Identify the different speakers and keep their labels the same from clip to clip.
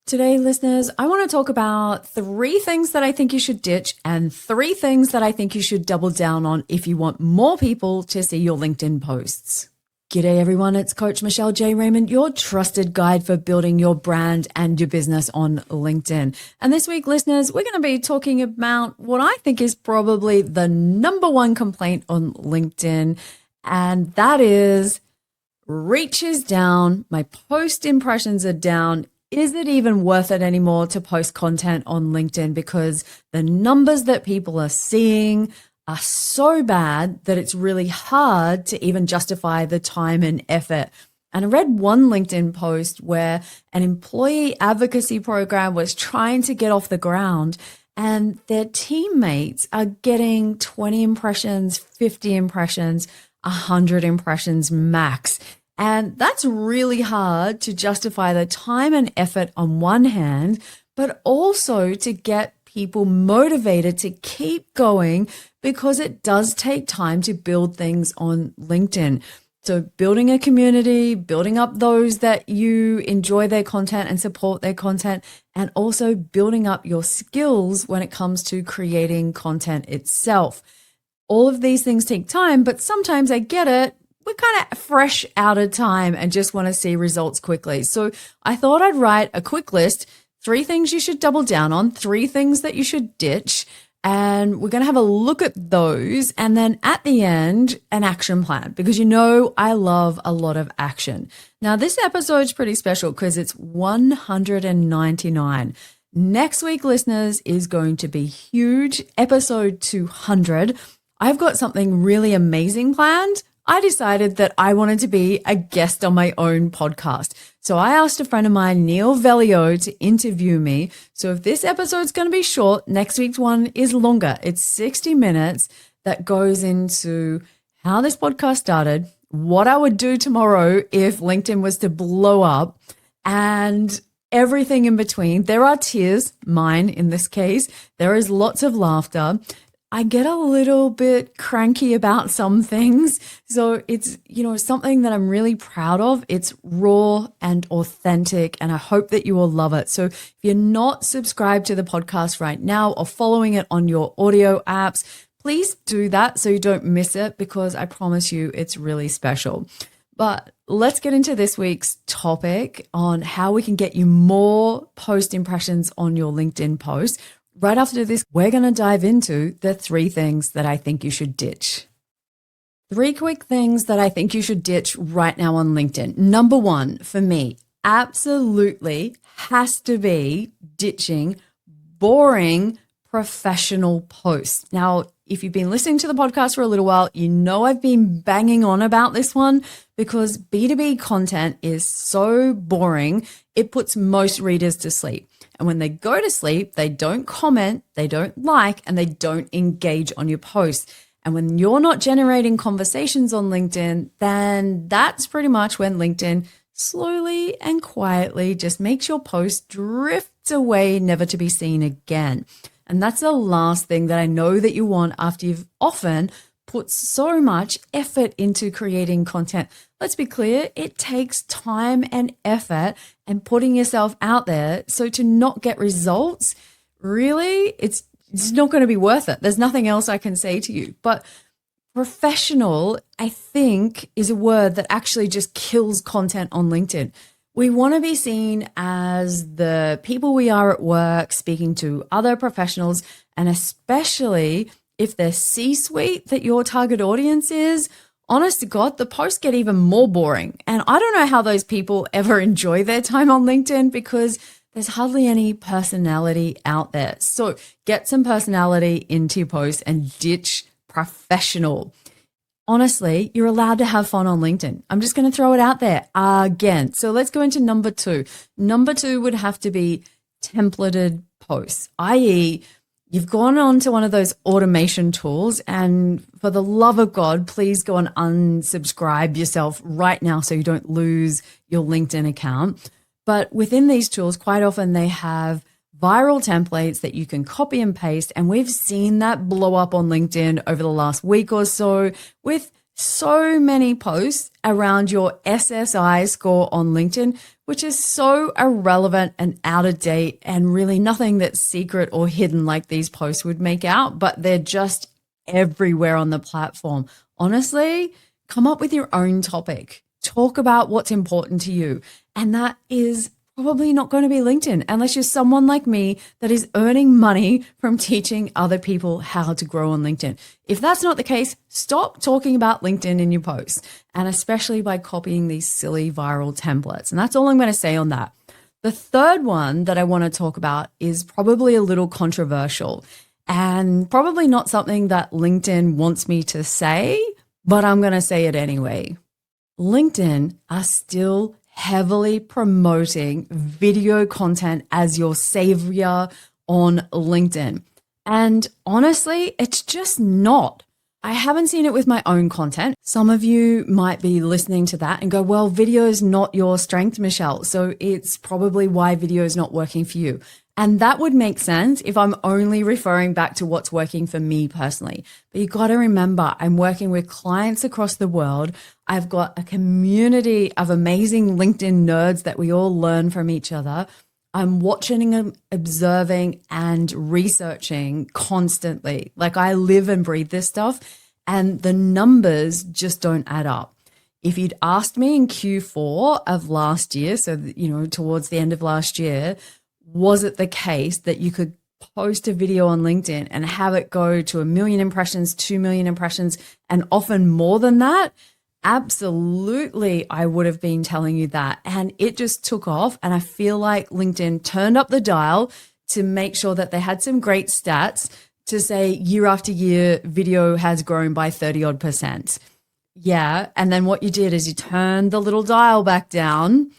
Speaker 1: Today, listeners, I want to talk about 3 things that I think you should ditch and 3 things that I think you should double down on if you want more people to see your LinkedIn posts. G'day everyone, it's Coach Michelle J. Raymond, your trusted guide for building your brand and your business on LinkedIn. And this week, listeners, we're going to be talking about what I think is probably the number 1 complaint on LinkedIn, and that is reach is down, my post impressions are down. Is it even worth it anymore to post content on LinkedIn because the numbers that people are seeing are so bad that it's really hard to even justify the time and effort? And I read one LinkedIn post where an employee advocacy program was trying to get off the ground and their teammates are getting 20 impressions, 50 impressions, 100 impressions max. And that's really hard to justify the time and effort on one hand, but also to get people motivated to keep going because it does take time to build things on LinkedIn. So building a community, building up those that you enjoy their content and support their content, and also building up your skills when it comes to creating content itself. All of these things take time, but sometimes I get it. We're kind of fresh out of time and just want to see results quickly. So I thought I'd write a quick list, 3 things you should double down on, 3 things that you should ditch. And we're going to have a look at those. And then at the end, an action plan, because I love a lot of action. Now, this episode's pretty special because it's 199. Next week, listeners, is going to be huge. Episode 200. I've got something really amazing planned. I decided that I wanted to be a guest on my own podcast. So I asked a friend of mine, Neil Velio, to interview me. So if this episode's going to be short, next week's one is longer. It's 60 minutes that goes into how this podcast started, what I would do tomorrow if LinkedIn was to blow up, and everything in between. There are tears, mine in this case. There is lots of laughter. I get a little bit cranky about some things. So it's, something that I'm really proud of. It's raw and authentic, and I hope that you will love it. So if you're not subscribed to the podcast right now or following it on your audio apps, please do that so you don't miss it, because I promise you it's really special. But let's get into this week's topic on how we can get you more post impressions on your LinkedIn post. Right after this, we're going to dive into the 3 things that I think you should ditch. 3 quick things that I think you should ditch right now on LinkedIn. Number 1, for me, absolutely has to be ditching boring professional posts. Now, if you've been listening to the podcast for a little while, I've been banging on about this one because B2B content is so boring, it puts most readers to sleep. And when they go to sleep, they don't comment, they don't like, and they don't engage on your posts. And when you're not generating conversations on LinkedIn, then that's pretty much when LinkedIn slowly and quietly just makes your post drift away, never to be seen again. And that's the last thing that I know that you want after you've often put so much effort into creating content. Let's be clear, it takes time and effort and putting yourself out there. So to not get results, really, it's not going to be worth it. There's nothing else I can say to you. But professional, I think, is a word that actually just kills content on LinkedIn. We want to be seen as the people we are at work, speaking to other professionals, and especially if they're C-suite that your target audience is. Honest to God, the posts get even more boring. And I don't know how those people ever enjoy their time on LinkedIn because there's hardly any personality out there. So get some personality into your posts and ditch professional. Honestly, you're allowed to have fun on LinkedIn. I'm just going to throw it out there again. So let's go into number 2. Number 2 would have to be templated posts, i.e., you've gone on to one of those automation tools, and for the love of God, please go and unsubscribe yourself right now so you don't lose your LinkedIn account. But within these tools, quite often they have viral templates that you can copy and paste. And we've seen that blow up on LinkedIn over the last week or so with so many posts around your SSI score on LinkedIn, which is so irrelevant and out of date and really nothing that's secret or hidden like these posts would make out, but they're just everywhere on the platform. Honestly, come up with your own topic. Talk about what's important to you. And that is probably not going to be LinkedIn unless you're someone like me that is earning money from teaching other people how to grow on LinkedIn. If that's not the case, stop talking about LinkedIn in your posts, and especially by copying these silly viral templates. And that's all I'm going to say on that. The third one that I want to talk about is probably a little controversial and probably not something that LinkedIn wants me to say, but I'm going to say it anyway. LinkedIn are still heavily promoting video content as your savior on LinkedIn. And honestly, it's just not. I haven't seen it with my own content. Some of you might be listening to that and go, well, video is not your strength, Michelle. So it's probably why video is not working for you. And that would make sense if I'm only referring back to what's working for me personally. But you got to remember, I'm working with clients across the world. I've got a community of amazing LinkedIn nerds that we all learn from each other. I'm watching and observing and researching constantly. Like I live and breathe this stuff, and the numbers just don't add up. If you'd asked me in Q4 of last year, so, towards the end of last year, was it the case that you could post a video on LinkedIn and have it go to 1 million impressions, 2 million impressions, and often more than that? Absolutely, I would have been telling you that. And it just took off. And I feel like LinkedIn turned up the dial to make sure that they had some great stats to say year after year, video has grown by 30 odd %. Yeah. And then what you did is you turned the little dial back down.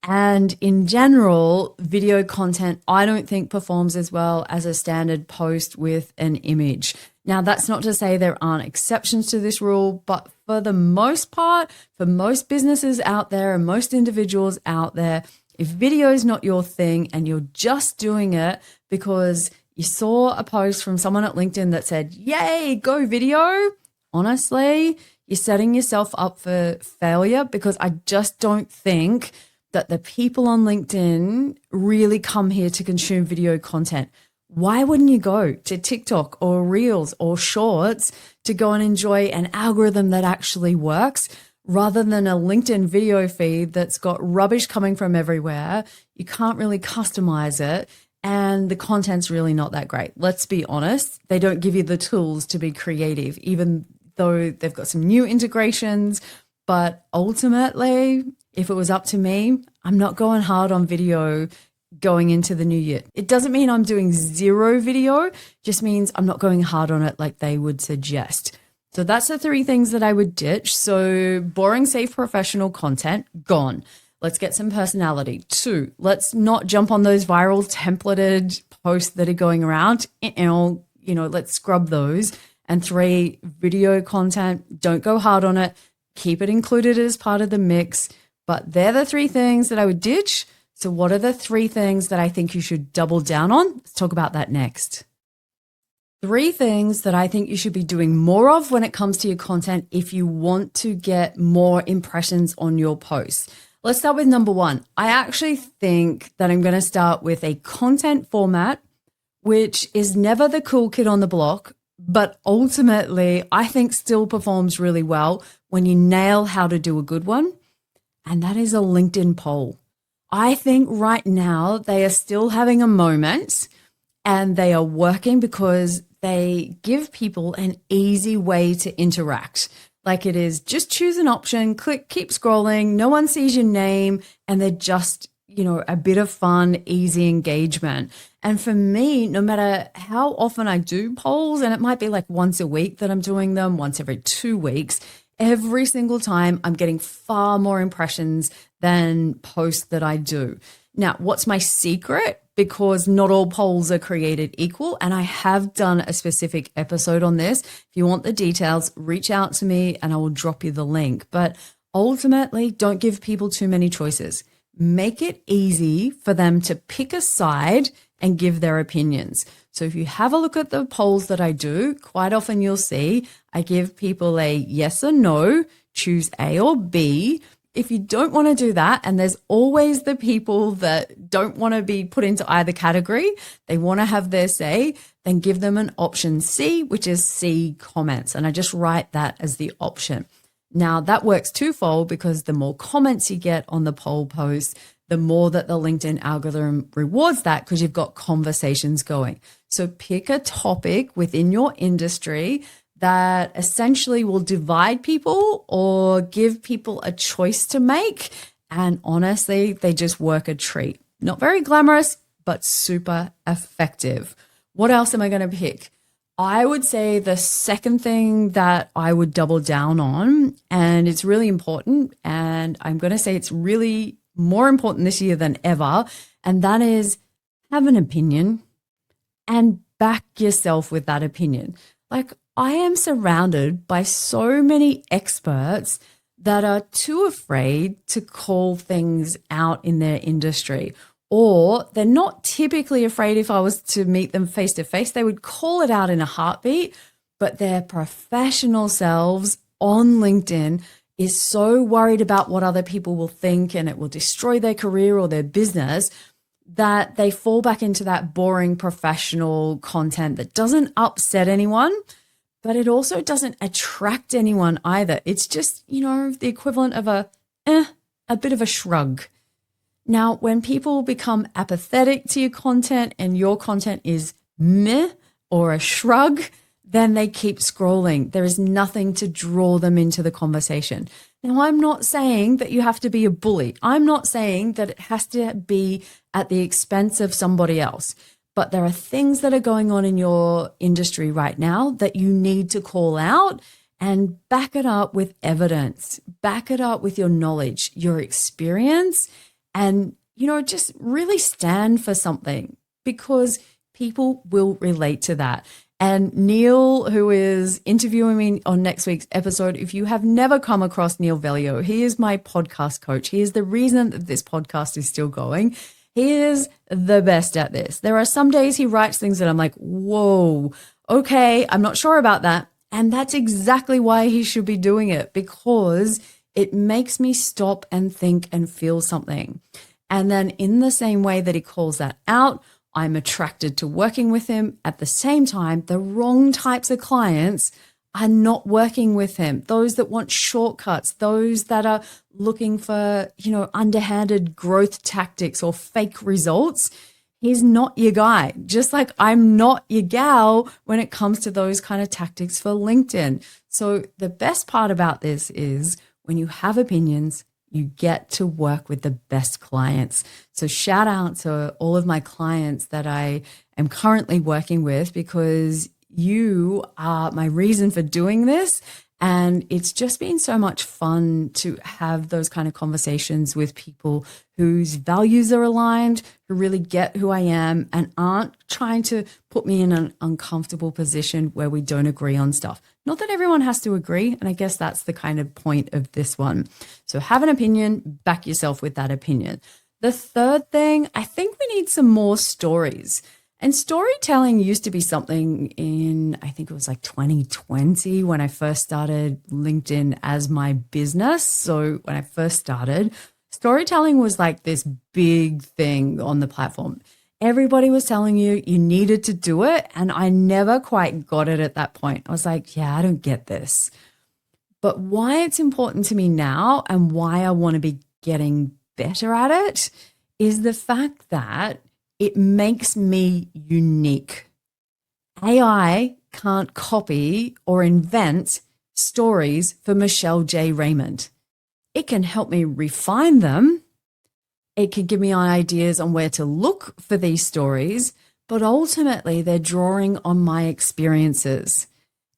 Speaker 1: And in general, video content, I don't think performs as well as a standard post with an image. Now, that's not to say there aren't exceptions to this rule, but for the most part, for most businesses out there and most individuals out there, if video is not your thing and you're just doing it because you saw a post from someone at LinkedIn that said, yay, go video, honestly, you're setting yourself up for failure, because I just don't think that the people on LinkedIn really come here to consume video content. Why wouldn't you go to TikTok or Reels or Shorts to go and enjoy an algorithm that actually works rather than a LinkedIn video feed that's got rubbish coming from everywhere? You can't really customize it, and the content's really not that great. Let's be honest. They don't give you the tools to be creative, even though they've got some new integrations. But ultimately, if it was up to me, I'm not going hard on video going into the new year. It doesn't mean I'm doing zero video, just means I'm not going hard on it like they would suggest. So that's the 3 things that I would ditch. So boring, safe, professional content, gone. Let's get some personality. 2, let's not jump on those viral templated posts that are going around. Let's scrub those. And 3, video content, don't go hard on it. Keep it included as part of the mix. But they're the 3 things that I would ditch. So what are the 3 things that I think you should double down on? Let's talk about that next. 3 things that I think you should be doing more of when it comes to your content if you want to get more impressions on your posts. Let's start with number 1. I actually think that I'm going to start with a content format, which is never the cool kid on the block, but ultimately I think still performs really well when you nail how to do a good one. And that is a LinkedIn poll. I think right now they are still having a moment, and they are working because they give people an easy way to interact. Like it is just choose an option, click, keep scrolling, no one sees your name, and they're just, a bit of fun, easy engagement. And for me, no matter how often I do polls, and it might be like once a week that I'm doing them, once every 2 weeks, every single time I'm getting far more impressions than posts that I do. Now, what's my secret? Because not all polls are created equal, and I have done a specific episode on this. If you want the details, reach out to me and I will drop you the link. But ultimately, don't give people too many choices. Make it easy for them to pick a side and give their opinions. So if you have a look at the polls that I do, quite often you'll see I give people a yes or no, choose A or B. If you don't want to do that, and there's always the people that don't want to be put into either category, they want to have their say, then give them an option C, which is C, comments. And I just write that as the option. Now that works twofold, because the more comments you get on the poll post, the more that the LinkedIn algorithm rewards that, because you've got conversations going. So pick a topic within your industry that essentially will divide people or give people a choice to make. And honestly, they just work a treat. Not very glamorous, but super effective. What else am I going to pick? I would say the second thing that I would double down on, and it's really important, and I'm going to say it's really more important this year than ever, and that is have an opinion and back yourself with that opinion. Like, I am surrounded by so many experts that are too afraid to call things out in their industry, or they're not typically afraid. If I was to meet them face to face, they would call it out in a heartbeat, but their professional selves on LinkedIn is so worried about what other people will think and it will destroy their career or their business that they fall back into that boring professional content that doesn't upset anyone, but it also doesn't attract anyone either. It's just, the equivalent of a bit of a shrug. Now, when people become apathetic to your content and your content is meh or a shrug, then they keep scrolling. There is nothing to draw them into the conversation. Now, I'm not saying that you have to be a bully. I'm not saying that it has to be at the expense of somebody else. But there are things that are going on in your industry right now that you need to call out and back it up with evidence, back it up with your knowledge, your experience, and, just really stand for something, because people will relate to that. And Neil, who is interviewing me on next week's episode, if you have never come across Neil Velio, he is my podcast coach. He is the reason that this podcast is still going. He is the best at this. There are some days he writes things that I'm like, whoa, okay, I'm not sure about that. And that's exactly why he should be doing it, because it makes me stop and think and feel something. And then in the same way that he calls that out, I'm attracted to working with him. At the same time, the wrong types of clients are not working with him. Those that want shortcuts, those that are looking for, underhanded growth tactics or fake results, he's not your guy. Just like I'm not your gal when it comes to those kind of tactics for LinkedIn. So the best part about this is when you have opinions, you get to work with the best clients. So shout out to all of my clients that I am currently working with, because you are my reason for doing this. And it's just been so much fun to have those kind of conversations with people whose values are aligned, who really get who I am and aren't trying to put me in an uncomfortable position where we don't agree on stuff. Not that everyone has to agree. And I guess that's the kind of point of this one. So have an opinion, back yourself with that opinion. The third thing, I think we need some more stories. And storytelling used to be something in, I think it was like 2020 when I first started LinkedIn as my business. So when I first started, storytelling was like this big thing on the platform. Everybody was telling you needed to do it. And I never quite got it at that point. I was like, yeah, I don't get this. But why it's important to me now and why I want to be getting better at it is the fact that it makes me unique. AI can't copy or invent stories for Michelle J. Raymond. It can help me refine them. It can give me ideas on where to look for these stories, but ultimately they're drawing on my experiences.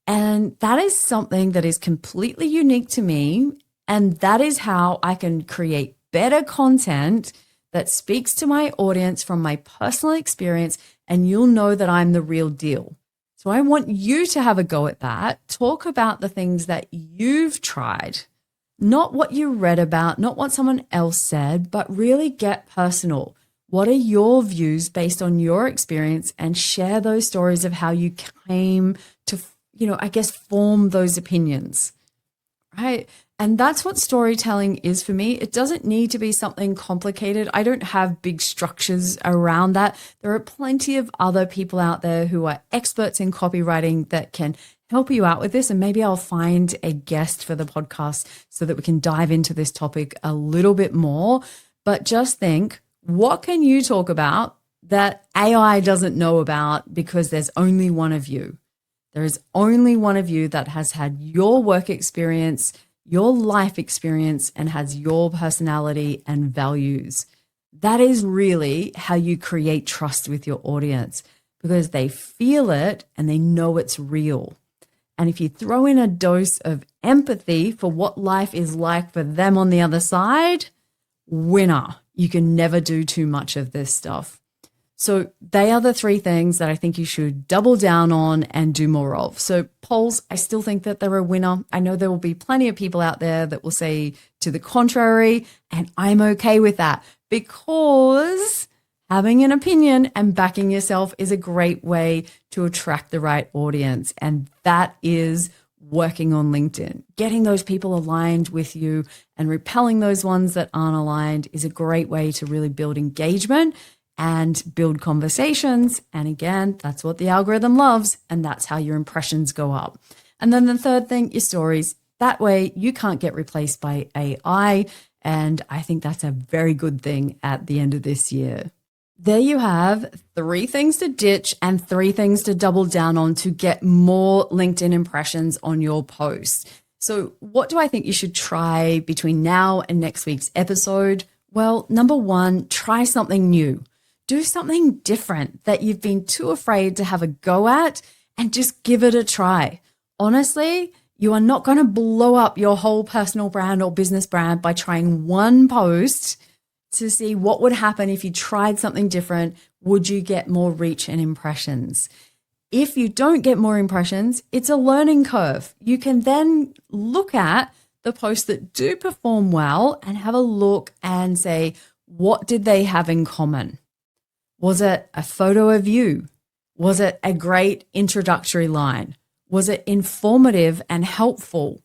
Speaker 1: And that is something that is completely unique to me. And that is how I can create better content that speaks to my audience from my personal experience, and you'll know that I'm the real deal. So I want you to have a go at that. Talk about the things that you've tried, not what you read about, not what someone else said, but really get personal. What are your views based on your experience, and share those stories of how you came to, I guess, form those opinions, right? And that's what storytelling is for me. It doesn't need to be something complicated. I don't have big structures around that. There are plenty of other people out there who are experts in copywriting that can help you out with this. And maybe I'll find a guest for the podcast so that we can dive into this topic a little bit more. But just think, what can you talk about that AI doesn't know about, because there's only one of you? There is only one of you that has had your work experience, your life experience, and has your personality and values. That is really how you create trust with your audience, because they feel it and they know it's real. And if you throw in a dose of empathy for what life is like for them on the other side, winner. You can never do too much of this stuff. So they are the three things that I think you should double down on and do more of. So polls, I still think that they're a winner. I know there will be plenty of people out there that will say to the contrary, and I'm okay with that, because having an opinion and backing yourself is a great way to attract the right audience. And that is working on LinkedIn. Getting those people aligned with you and repelling those ones that aren't aligned is a great way to really build engagement and build conversations. And again, that's what the algorithm loves, and that's how your impressions go up. And then the third thing, your stories. That way you can't get replaced by AI. And I think that's a very good thing at the end of this year. There you have 3 things to ditch and 3 things to double down on to get more LinkedIn impressions on your post. So what do I think you should try between now and next week's episode? Well, number 1, try something new. Do something different that you've been too afraid to have a go at, and just give it a try. Honestly, you are not going to blow up your whole personal brand or business brand by trying one post to see what would happen if you tried something different. Would you get more reach and impressions? If you don't get more impressions, it's a learning curve. You can then look at the posts that do perform well and have a look and say, what did they have in common? Was it a photo of you? Was it a great introductory line? Was it informative and helpful?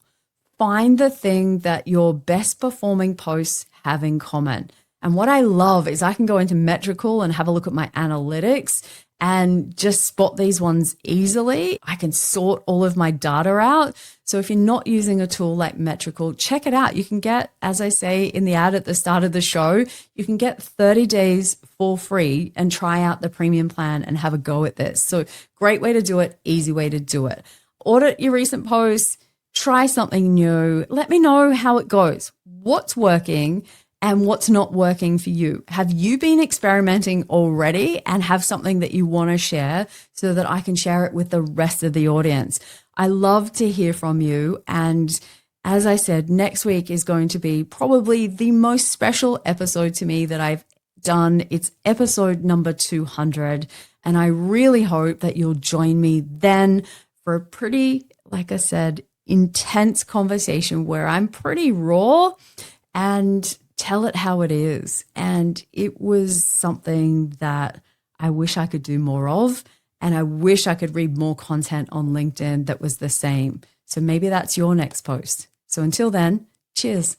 Speaker 1: Find the thing that your best performing posts have in common. And what I love is I can go into Metrical and have a look at my analytics and just spot these ones easily. I can sort all of my data out. So if you're not using a tool like Metrical, check it out. You can get, as I say in the ad at the start of the show, you can get 30 days for free and try out the premium plan and have a go at this. So great way to do it, easy way to do it. Audit your recent posts, try something new. Let me know how it goes. What's working and what's not working for you? Have you been experimenting already and have something that you want to share so that I can share it with the rest of the audience? I love to hear from you. And as I said, next week is going to be probably the most special episode to me that I've done. It's episode number 200. And I really hope that you'll join me then for a pretty, like I said, intense conversation where I'm pretty raw and tell it how it is. And it was something that I wish I could do more of. And I wish I could read more content on LinkedIn that was the same. So maybe that's your next post. So until then, cheers.